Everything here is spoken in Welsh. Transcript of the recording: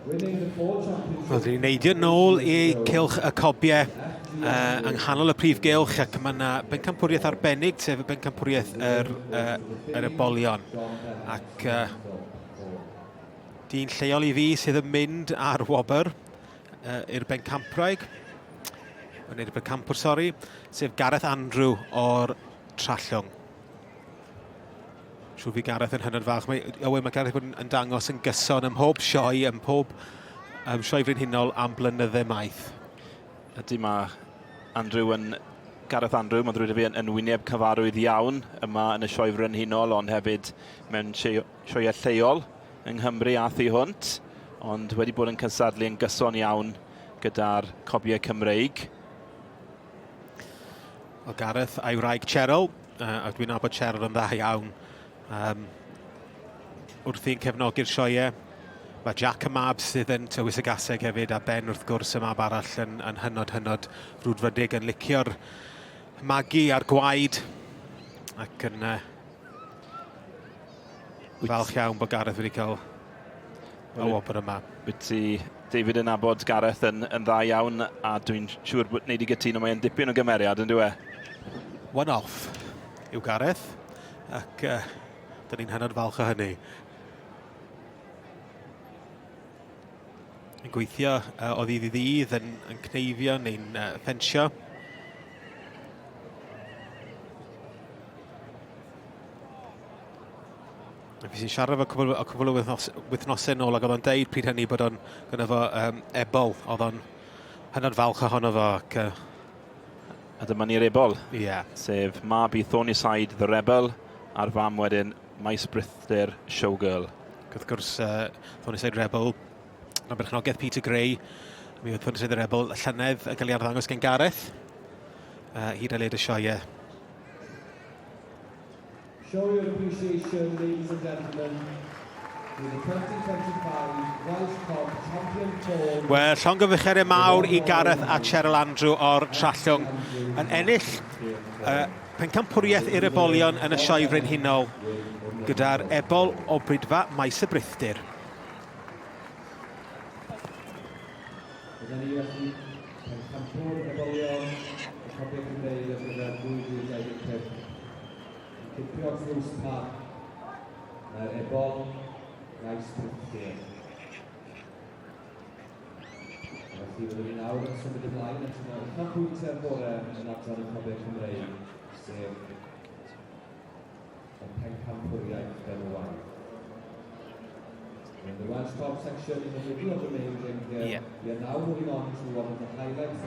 Roedd ni'n neidio nôl i cylch y cobiau yng nghanol y prif gylch, ac mae yna bencampwriaeth arbennig, sef y bencampwriaeth yr Ebolion. Ac dyn lleol i fi sydd yn mynd ar wobr i'r Pencampwraig, i'r Pencampwr, sori, sef Gareth Andrew o'r Trallwng. Siw fi Gareth yn hynod falch. Mae Gareth yn dangos yn gyson ym mhob sioe, ym mhob sioe frenhinol am blynydde maith. Ydy mae Gareth Andrew, mae'n drwy fi yn wyneb cyfarwydd iawn yma yn y sioe frenhinol, ond hefyd mewn sioe lleol yng Nghymru a thu hwnt, ond wedi bod yn cystadlu yn gyson iawn gyda'r Cobiau Cymreig. O Gareth a'i wraig Cheryl, a dwi'n nabod Cheryl yn dda iawn. Wrth i'n cefnogi'r sioe. Mae Jack y mab sydd yn tywys y gaseg hefyd, a Ben wrth gwrs y mab arall yn hynod frwdfrydig, yn licio'r magu a'r gwaed, ac yn falch iawn bod Gareth wedi cael y wobr yma. Wyt ti, David, yn nabod Gareth yn dda iawn, a dwi'n siŵr bod wneud i gytuno mae'n dipyn o gymeriad, yn dwi e? One-off yw Gareth, ac dyn ni'n hynod falch o hynny. Yn gweithio o ddydd i ddydd, yn cneifio neu'n pensio. Fi sy'n siarad efo cwbl o wythnosau nôl, ac oedd o'n deud pryd hynny bod o'n gyda fo ebol, oedd o'n hynod falch ohono fo. A dyma ni'r ebol, sef mab i Thornyside the Rebel, a'r fam wedyn Maes Brythder Showgirl. Wrth gwrs, Thornyside Rebel, a berchnogaeth Peter Gray. Mi oedd Thornyside the Rebel llynedd yn cael ei arddangos gen Gareth, hyd a led y sioe. Show your appreciation, ladies and gentlemen, to the 2025 Welsh Cobs Foal. Wel, llongyfycheriau mawr i Gareth a Cheryl Andrew o'r Trallwng yn ennill Pencampwriaeth i'r Ebolion yn y sioe frenhinol, gyda'r ebol o Brydfa Maes y Brythder. Dyna ni felly, Pencampwriaeth Ebolion, y Cobiau Cymreig ar gyfer 2025. Cobiau Cymreig, yr ebol Maes Brythder. Felly byddwn ni nawr yn symud ymlaen at yna uchafbwyntiau'r bore yn adran y Cobiau Cymreig, sef y Pencampwriaeth Ebolion. In the Welsh Cobs section, in the middle of the main ring here, we are now moving on to one of the highlights.